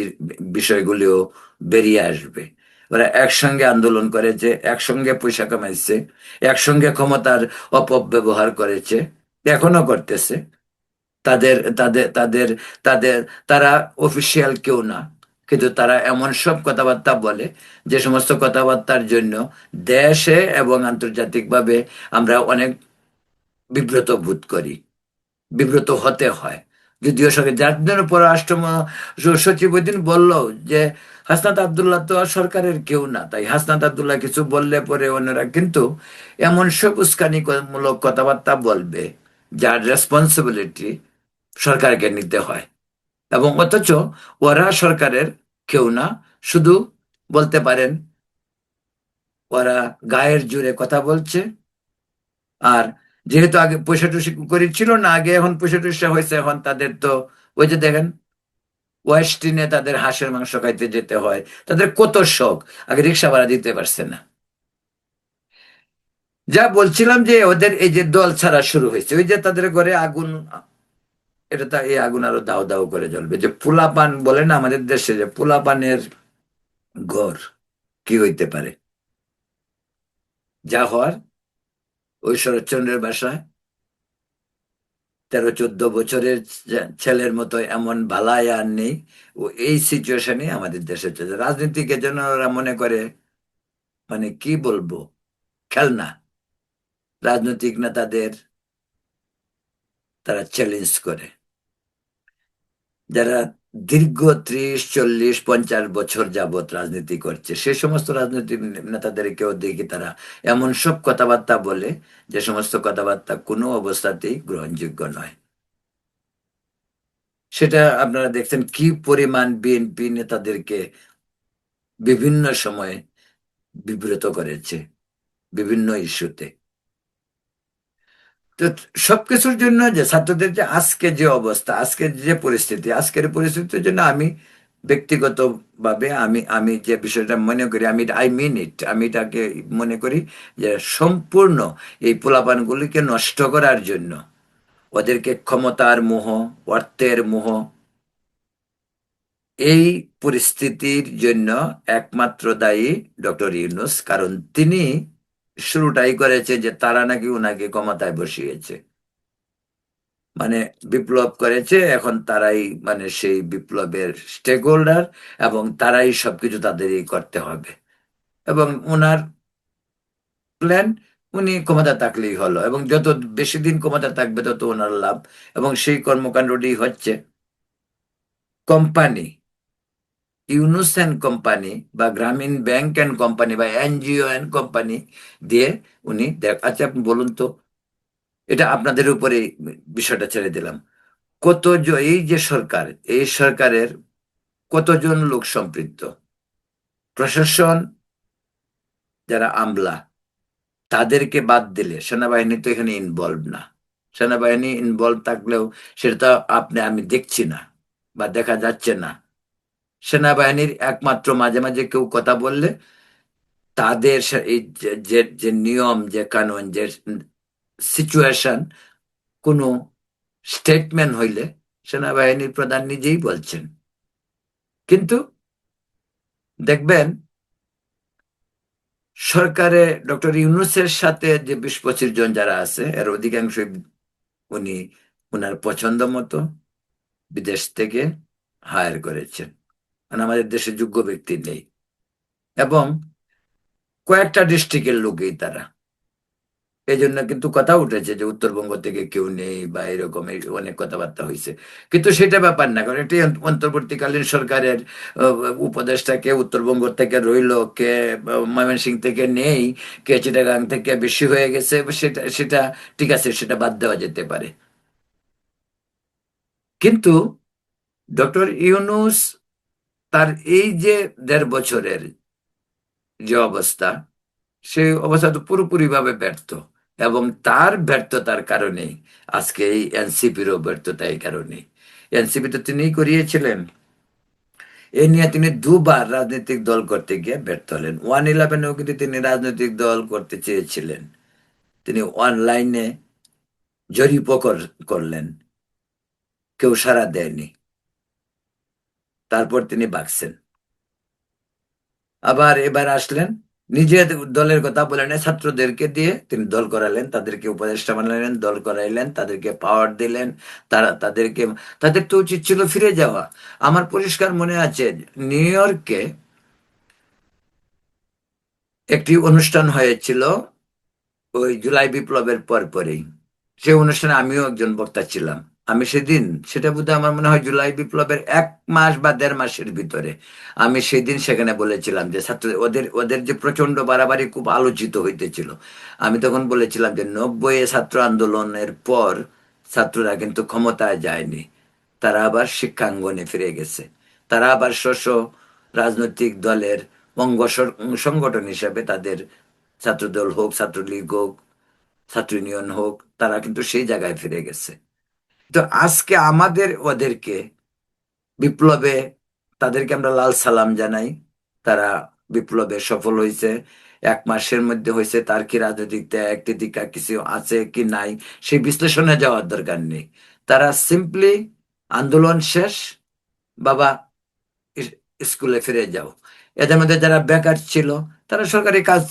বিষয়গুলিও বেরিয়ে আসবে। ওরা একসঙ্গে আন্দোলন করেছে, একসঙ্গে পয়সা কামাইছে, একসঙ্গে ক্ষমতার অপব্যবহার করেছে, এখনো করতেছে। তাদের তাদের তাদের তাদের তারা অফিসিয়াল কেউ না, কিন্তু তারা এমন সব কথাবার্তা বলে যে সমস্ত কথাবার্তার জন্য দেশে এবং আন্তর্জাতিকভাবে আমরা অনেক বিব্রত বোধ করি, বিব্রত হতে হয়। যদিও সরকার, যার জন্য পররাষ্ট্র সচিব ওই দিন বললো যে হাসনাত আব্দুল্লাহ তো আর সরকারের কেউ না, তাই হাসনাত আব্দুল্লাহ কিছু বললে পরে অন্যরা কিন্তু এমন সব উস্কানিমূলক কথাবার্তা বলবে যার রেসপন্সিবিলিটি সরকারকে নিতে হয়, এবং অথচ ওরা সরকারের কেউ না। শুধু বলতে পারেন ওরা গায়ের জোরে কথা বলছে। আর যেহেতু আগে পয়সা টুসি করেছিল না, আগে এখন পয়সা টুসা হয়েছে, এখন তাদের তো ওই যে দেখেন ওয়েস্টিনে তাদের হাঁসের মাংস খাইতে যেতে হয়, তাদের কত শখ, আগে রিক্সা ভাড়া দিতে পারছে না। যা বলছিলাম যে ওদের এই যে দল ছাড়া শুরু হয়েছে, ওই যে তাদের ঘরে আগুন, এটা তা এই আগুন আরো দাও দাও করে জ্বলবে। যে পোলাপান বলে না আমাদের দেশে, যে পোলাপানের ঘর কি হইতে পারে, যা হওয়ার ওই শরৎচন্দ্রের বাসায় 13-14 বছরের ছেলের মতো এমন বালাই আর নেই। ও এই সিচুয়েশনে আমাদের দেশে চলছে। রাজনীতিকে যেন ওরা মনে করে, মানে কি বলবো, খেলনা। রাজনৈতিক নেতাদের তারা চ্যালেঞ্জ করে, যারা দীর্ঘ 30, 40, 50 বছর যাবত রাজনীতি করছে, সে সমস্ত রাজনৈতিক নেতাদেরকেও দেখি তারা এমন সব কথাবার্তা বলে যে সমস্ত কথাবার্তা কোনো অবস্থাতেই গ্রহণযোগ্য নয়। সেটা আপনারা দেখছেন কি পরিমাণ বিএনপি নেতাদেরকে বিভিন্ন সময়ে বিব্রত করেছে বিভিন্ন ইস্যুতে। তো সবকিছুর জন্য যে ছাত্রদের যে আজকে যে অবস্থা, আজকের যে পরিস্থিতি, আজকের পরিস্থিতির জন্য আমি ব্যক্তিগতভাবে আমি আমি যে বিষয়টা মনে করি, আমি আই মিন ইট, আমি এটাকে মনে করি যে সম্পূর্ণ এই পোলাপানগুলিকে নষ্ট করার জন্য, ওদেরকে ক্ষমতার মোহ, অর্থের মোহ, এই পরিস্থিতির জন্য একমাত্র দায়ী ডক্টর ইউনূস। কারণ তিনি শুরুটাই করেছে যে তারা নাকি উনাকে ক্ষমতায় বসিয়েছে, মানে বিপ্লব করেছে, এখন তারাই মানে সেই বিপ্লবের স্টেক হোল্ডার, এবং তারাই সবকিছু তাদেরই করতে হবে। এবং ওনার প্ল্যান, উনি ক্ষমতা থাকলেই হলো, এবং যত বেশি দিন ক্ষমতা থাকবে তত ওনার লাভ। এবং সেই কর্মকাণ্ডটি হচ্ছে কোম্পানি, ইউনুস অ্যান্ড কোম্পানি বা গ্রামীণ ব্যাংক অ্যান্ড কোম্পানি বা এনজিও অ্যান্ড কোম্পানি দিয়ে উনি আচ্ছা আপনি বলুন তো, এটা আপনাদের উপরে বিষয়টা ছেড়ে দিলাম। এই যে সরকার, এই সরকারের কতজন লোক সম্পৃক্ত, প্রশাসন, যারা আমলা, তাদেরকে বাদ দিলে সেনাবাহিনী তো এখানে ইনভলভ না। সেনাবাহিনী ইনভলভ থাকলেও সেটা তো আমি দেখছি না বা দেখা যাচ্ছে না। সেনাবাহিনীর একমাত্র মাঝে মাঝে কেউ কথা বললে তাদের এই যে যে যে নিয়ম, যে কানুন, যে সিচুয়েশন, কোনো স্টেটমেন্ট হইলে সেনাবাহিনীর প্রধান নিজেই বলছেন। কিন্তু দেখবেন সরকারে ডক্টর ইউনূসের সাথে যে 20-25 জন যারা আছে, এর অধিকাংশ উনি ওনার পছন্দ মতো বিদেশ থেকে হায়ার করেছেন, মানে আমাদের দেশে যোগ্য ব্যক্তি নেই, এবং কয়েকটা ডিস্ট্রিক্টের লোকই তারা। এই জন্য কিন্তু কথা উঠেছে যে উত্তরবঙ্গ থেকে কেউ নেই বা এরকম অনেক কথাবার্তা হয়েছে। কিন্তু সেটা ব্যাপার না, কারণ এটি অন্তর্বর্তীকালীন সরকারের উপদেষ্টা কে উত্তরবঙ্গ থেকে রইলো, কে ময়মনসিংহ থেকে নেই, কে চিটাগাং থেকে বেশি হয়ে গেছে, সেটা সেটা ঠিক আছে, সেটা বাদ দেওয়া যেতে পারে। কিন্তু ডক্টর ইউনূস তার এই যে 1.5 বছরের যে অবস্থা, সেই অবস্থা তো পুরোপুরি ভাবে ব্যর্থ। এবং তার ব্যর্থতার কারণে আজকে এই এনসিপিরও ব্যর্থতা, এই কারণে এনসিপি তো তিনিই করিয়েছিলেন। এ নিয়ে তিনি দুবার রাজনৈতিক দল করতে গিয়ে ব্যর্থ হলেন। 111-এও কিন্তু তিনি রাজনৈতিক দল করতে চেয়েছিলেন। তিনি অনলাইনে জরিপও করলেন, কেউ সাড়া দেয়নি। তারপর তিনি বাঁচছেন। আবার এবার আসলেন, নিজের দলের কথা বলেন না, ছাত্রদেরকে দিয়ে তিনি দল করালেন, তাদেরকে উপদেষ্টা বানালেন, দল করাইলেন, তাদেরকে পাওয়ার দিলেন। তাদের তো উচিত ছিল ফিরে যাওয়া। আমার পরিষ্কার মনে আছে, নিউ ইয়র্কে একটি অনুষ্ঠান হয়েছিল ওই জুলাই বিপ্লবের পরপরই। সেই অনুষ্ঠানে আমিও একজন বক্তা ছিলাম। আমি সেদিন, সেটা বোধহয় আমার মনে হয় জুলাই বিপ্লবের 1 মাস বা 1.5 মাসের ভিতরে, আমি সেদিন সেখানে বলেছিলাম যে ছাত্র, ওদের ওদের যে প্রচন্ড বাড়াবাড়ি খুব আলোচিত হইতেছিল, আমি তখন বলেছিলাম যে 90-এ ছাত্র আন্দোলনের পর ছাত্ররা কিন্তু ক্ষমতায় যায়নি, তারা আবার শিক্ষাঙ্গনে ফিরে গেছে। তারা আবার স্ব রাজনৈতিক দলের সংগঠন হিসেবে তাদের, ছাত্রদল হোক, ছাত্রলীগ হোক, ছাত্র ইউনিয়ন হোক, তারা কিন্তু সেই জায়গায় ফিরে গেছে। তো আজকে আমাদের ওদেরকে বিপ্লবে, তাদেরকে আমরা লাল সালাম জানাই। তারা বিপ্লবে সফল হয়েছে, 1 মাসের মধ্যে হয়েছে, তার কি রাজনৈতিক ত্যাগ তিতিক্ষা কিছু আছে কি নাই সেই বিশ্লেষণে যাওয়ার দরকার নেই। তারা সিম্পলি আন্দোলন শেষ, বাবা স্কুলে ফিরে যাও। এদের মধ্যে যারা বেকার ছিল, তারা সরকারি কাজ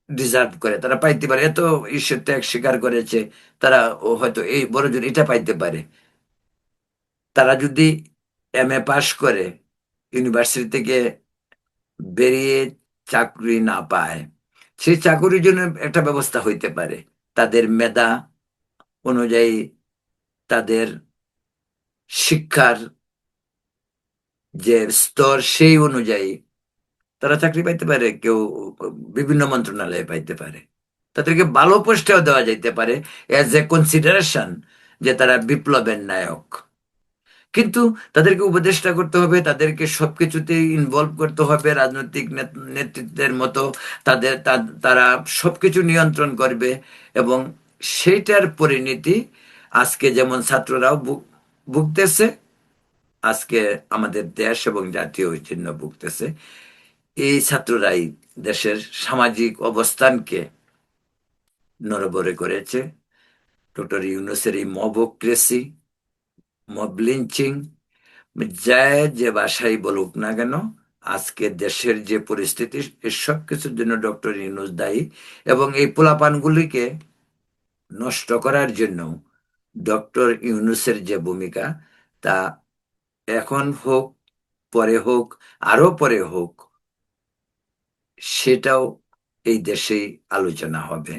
ডিজার্ভ করে, তারা পাইতে পারে, এত ঈশ্বর ত্যাগ স্বীকার করেছে, তারা হয়তো এই বড় জোর এটা পাইতে পারে। তারা যদি এমএ পাশ করে ইউনিভার্সিটি থেকে বেরিয়ে চাকরি না পায়, সেই চাকরির জন্য একটা ব্যবস্থা হইতে পারে। তাদের মেধা অনুযায়ী, তাদের শিক্ষার যে স্তর সেই অনুযায়ী তারা চাকরি পাইতে পারে, কেউ বিভিন্ন মন্ত্রণালয়ে পাইতে পারে, তাদেরকে ভালো পোস্টেও দেওয়া যাইতে পারে এজ এ কনসিডারেশন যে তারা বিপ্লবের নায়ক। কিন্তু তাদেরকে উপদেষ্টা করতে হবে, তাদেরকে সবকিছুতেই ইনভলভ করতে হবে, রাজনৈতিক নেতৃত্বের মতো তারা সবকিছু নিয়ন্ত্রণ করবে। এবং সেইটার পরিণতি আজকে যেমন ছাত্ররাও ভুগতেছে, আজকে আমাদের দেশ এবং জাতীয় ঐতিহ্য ভুগতেছে। এই ছাত্ররাই দেশের সামাজিক অবস্থানকে নড়বড়ে করেছে। ডক্টর ইউনূসের এই মবক্রেসি, মব লিঞ্চিং, যায় যে ভাষাই বলুক না কেন, আজকে দেশের যে পরিস্থিতি, সব কিছুর জন্য ডক্টর ইউনূস দায়ী। এবং এই পোলাপানগুলিকে নষ্ট করার জন্য ডক্টর ইউনূসের যে ভূমিকা, তা এখন হোক, পরে হোক, আরো পরে হোক, সেটাও এই দেশেই আলোচনা হবে।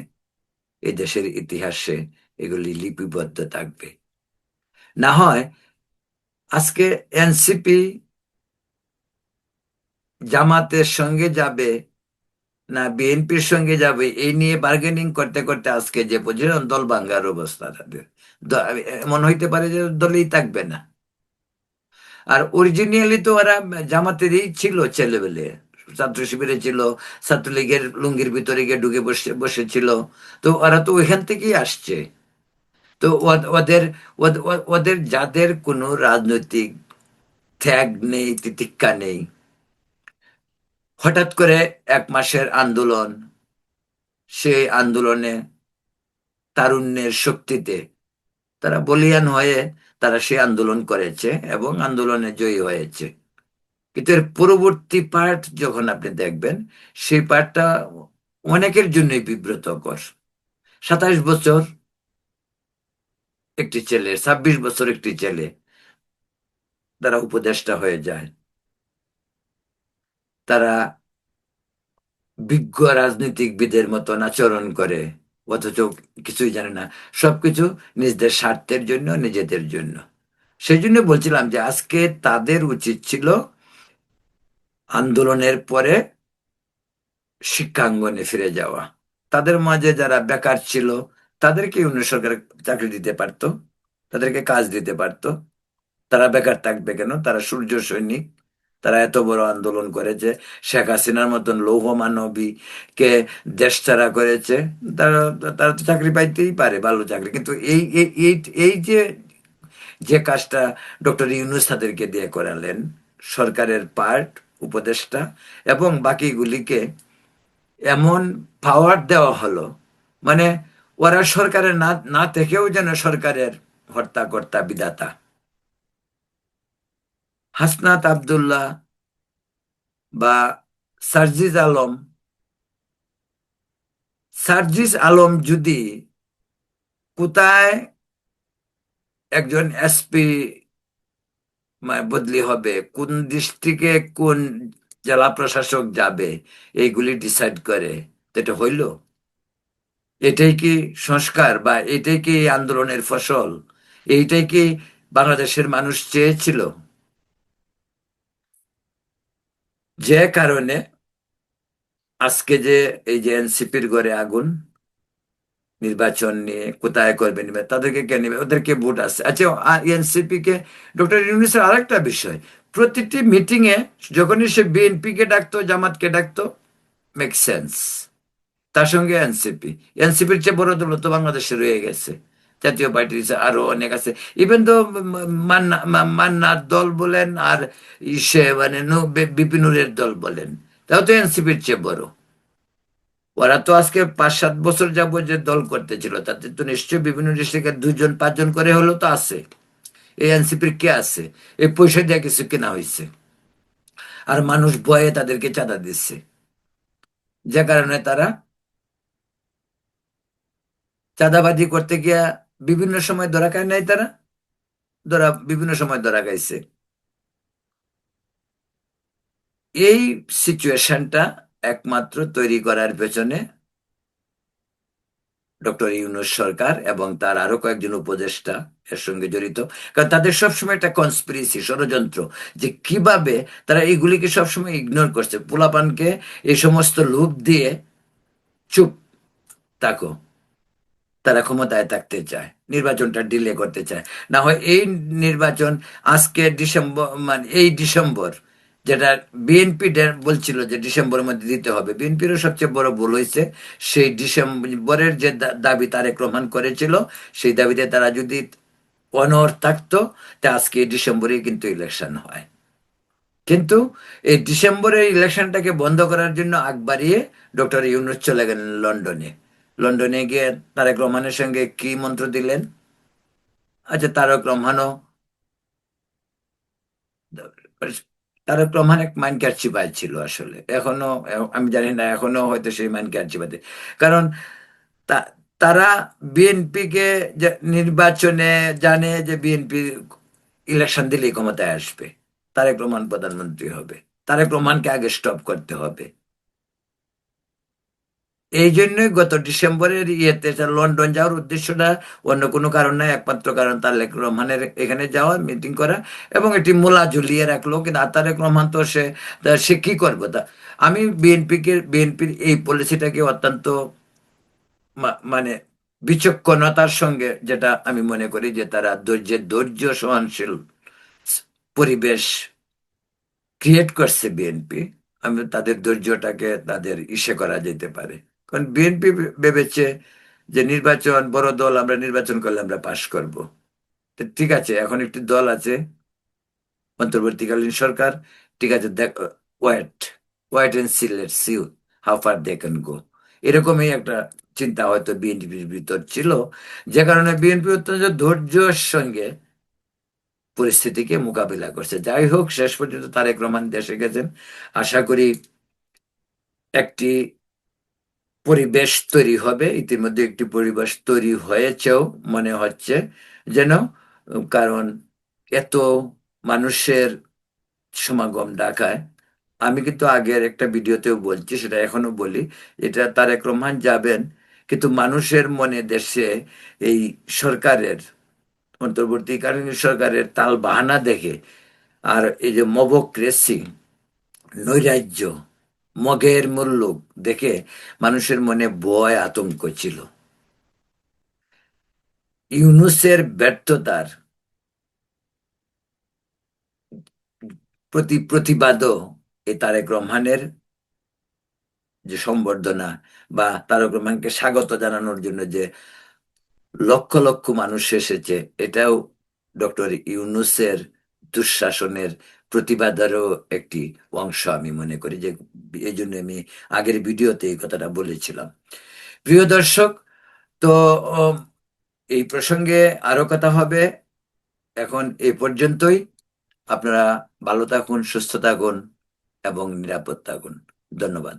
এই দেশের ইতিহাসে এগুলি লিপিবদ্ধ থাকবে। না হয় আজকে এনসিপি জামাতের সঙ্গে যাবে না বিএনপির সঙ্গে যাবে, এই নিয়ে বার্গেনিং করতে করতে আজকে যে বুঝলেন দল ভাঙ্গার অবস্থা তাদের। এমন হইতে পারে যে দলেই থাকবে না। আর অরিজিনালি তো ওরা জামাতেরই ছিল, ছেলেবেলে ছাত্র শিবিরে ছিল, ছাত্রলীগের লুঙ্গির ভিতরে গিয়ে ঢুকে বসেছিল। তো ওরা তো ওইখান থেকেই আসছে। তো ওদের যাদের কোনো রাজনৈতিক ত্যাগ নেই, তিতিক্ষা নেই, হঠাৎ করে 1 মাসের আন্দোলন, সেই আন্দোলনে তারুণ্যের শক্তিতে তারা বলিয়ান হয়ে তারা সেই আন্দোলন করেছে এবং আন্দোলনে জয়ী হয়েছে। কিন্তু এর পরবর্তী পার্ট যখন আপনি দেখবেন, সেই পার্টটা অনেকের জন্যই বিব্রতকর। 27 বছর একটি ছেলে, 26 বছর একটি ছেলে, তারা উপদেষ্টা হয়ে যায়। তারা বিজ্ঞ রাজনীতিকবিদের মতন আচরণ করে, অথচ কিছুই জানে না, সবকিছু নিজেদের স্বার্থের জন্য, নিজেদের জন্য। সেই জন্য বলছিলাম যে আজকে তাদের উচিত ছিল আন্দোলনের পরে শিক্ষাঙ্গনে ফিরে যাওয়া। তাদের মাঝে যারা বেকার ছিল, তাদেরকে অন্য সরকার চাকরি দিতে পারতো, তাদেরকে কাজ দিতে পারতো। তারা বেকার থাকবে কেন? তারা সূর্য সৈনিক, তারা এত বড় আন্দোলন করেছে, শেখ হাসিনার মতন লৌহ মানবীকে দেশ ছাড়া করেছে। তারা তারা তো চাকরি পাইতেই পারে, ভালো চাকরি। কিন্তু এই এই এই এই যে যে কাজটা ডক্টর ইউনূস তাদেরকে দিয়ে করালেন, সরকারের পার্ট, উপদেষ্টা, এবং বাকিগুলিকে এমন পাওয়ার দেওয়া হলো, মানে ওরা সরকারের না না থেকেও যেন সরকারের হর্তাকর্তা বিধাতা। হাসনাত আব্দুল্লাহ বা সার্জিস আলম, সার্জিস আলম যদি কোথায় একজন এসপি বদলি হবে, কোন ডিস্ট্রিক্টে কোন জেলা প্রশাসক যাবে, এইগুলি ডিসাইড করে, তো এটা হইল? এটাই কি সংস্কার, বা এটাই কি আন্দোলনের ফসল? এইটাই কি বাংলাদেশের মানুষ চেয়েছিল? যে কারণে আজকে যে এই যে এনসিপির ঘরে আগুন, নির্বাচন নিয়ে কোথায় করবে, নিবে তাদেরকে কে নিবে, ওদেরকে ভোট আছে। আচ্ছা, এনসিপি কে, ডক্টর ইউনূসের আরেকটা বিষয়, প্রতিটি মিটিং এ যখনই সে বিএনপি কে ডাকতো, জামাতকে ডাকতো, মেক সেন্স। তার সঙ্গে এনসিপি, এনসিপির চেয়ে বড় দল তো বাংলাদেশে রয়ে গেছে, জাতীয় পার্টি আরো অনেক আছে। ইভেন তো মান্নার দল বলেন আর ইসে মানে বিপিনুরের দল বলেন, তাও তো এনসিপির চেয়ে বড়। ওরা তো আজকে 5-7 বছর যাবত যে দল করতেছিল, তাতে তো নিশ্চয়ই বিভিন্ন ডিস্ট্রিক্টে 2-5 জন করে হলো তো আছে। এই এনসিপির কে আছে? এই পয়সা দিয়ে কিছু কেনা হয়েছে, আর মানুষ ভয়ে তাদেরকে চাঁদা দিচ্ছে, যে কারণে তারা চাঁদাবাজি করতে গিয়া বিভিন্ন সময় ধরা খায় নাই। তারা বিভিন্ন সময় ধরা খাইছে। এই সিচুয়েশনটা একমাত্র তৈরি করার পেছনে ডক্টর ইউনূস সরকার এবং তার আরো কয়েকজন উপদেষ্টা এর সঙ্গে জড়িত। কারণ তাদের সবসময় একটা কনস্পিরেসি, ষড়যন্ত্র, যে কিভাবে তারা এইগুলিকে সবসময় ইগনোর করছে। পোলাপানকে এই সমস্ত লোভ দিয়ে চুপ থাকো, তারা ক্ষমতায় থাকতে চায়, নির্বাচনটা ডিলে করতে চায়। না হয় এই নির্বাচন আজকে ডিসেম্বর, মানে এই ডিসেম্বর, যেটা বিএনপি বলছিল যে ডিসেম্বরের মধ্যে দিতে হবে, বিএনপিরও সবচেয়ে বড় ভুল হয়েছে। সেই ডিসেম্বরের যে দাবি তারেক রহমান করেছিল, সেই দাবিতে তারা যদি অনড় থাকতো, তা আজকে এই ডিসেম্বরেই কিন্তু ইলেকশন হয়। কিন্তু এই ডিসেম্বরের ইলেকশনটাকে বন্ধ করার জন্য আগ বাড়িয়ে ডক্টর ইউনূস চলে গেলেন লন্ডনে। লন্ডনে গিয়ে তারেক রহমানের সঙ্গে কি মন্ত্র দিলেন? আচ্ছা, তারেক রহমান এক মাইন্ড চিপায় ছিল আসলে, এখনো আমি জানি না, এখনো হয়তো সেই মাইন্ড চিপাতে। কারণ তারা বিএনপি কে নির্বাচনে জানে যে বিএনপি ইলেকশন দিলেই ক্ষমতায় আসবে, তারেক রহমান প্রধানমন্ত্রী হবে, তারেক রহমানকে আগে স্টপ করতে হবে। এই জন্যই গত ডিসেম্বরের ইয়েতে তার লন্ডন যাওয়ার উদ্দেশ্যটা অন্য কোনো কারণ নাই, একমাত্র কারণ তারেক রহমানের এখানে যাওয়া, মিটিং করা, এবং এটি মূলা ঝুলিয়ে রাখলো। কিন্তু তারেক রহমান তো সে কি করবে তা? আমি বিএনপির এই পলিসিটাকে অত্যন্ত মানে বিচক্ষণতার সঙ্গে, যেটা আমি মনে করি যে তারা ধৈর্য সহনশীল পরিবেশ ক্রিয়েট করছে বিএনপি। আমি তাদের ধৈর্যটাকে তাদের ইসে করা যেতে পারে। কারণ বিএনপি ভেবেছে যে নির্বাচন, বড় দল, আমরা নির্বাচন করলে আমরা পাশ করব। তো ঠিক আছে, এখন একটি দল আছে, অন্তর্বর্তীকালীন সরকার, ঠিক আছে, দেখ, wait wait and see, let's see how far they can go. এরকমই একটা চিন্তা হয়তো বিএনপির ভিতর ছিল, যে কারণে বিএনপি অত্যন্ত ধৈর্যের সঙ্গে পরিস্থিতিকে মোকাবিলা করছে। যাই হোক, শেষ পর্যন্ত তারেক রহমান দেশে গেছেন। আশা করি একটি পরিবেশ তৈরি হবে, ইতিমধ্যে একটি পরিবেশ তৈরি হয়েছেও মনে হচ্ছে যেন। কারণ এত মানুষের সমাগম ঢাকায়, আমি কিন্তু আগের একটা ভিডিওতেও বলছি, সেটা এখনো বলি, এটা তারেক রহমান যাবেন, কিন্তু মানুষের মনে দেশে এই সরকারের, অন্তর্বর্তীকালীন সরকারের তাল বাহানা দেখে, আর এই যে মবক্রেসি, নৈরাজ্য, মগের মুল্লুক দেখে মানুষের মনে ভয় আতঙ্ক ছিল। ইউনূসের ব্যর্থতার প্রতিবাদও এই তারেক রহমানের যে সম্বর্ধনা, বা তারেক রহমানকে স্বাগত জানানোর জন্য যে লক্ষ লক্ষ মানুষ এসেছে, এটাও ডক্টর ইউনূসের দুঃশাসনের প্রতিবাদেরও একটি অংশ আমি মনে করি। যে এই জন্য আমি আগের ভিডিওতে এই কথাটা বলেছিলাম। প্রিয় দর্শক, তো উম, এই প্রসঙ্গে আরো কথা হবে। এখন এই পর্যন্তই। আপনারা ভালো থাকুন, সুস্থ থাকুন এবং নিরাপদ থাকুন। ধন্যবাদ।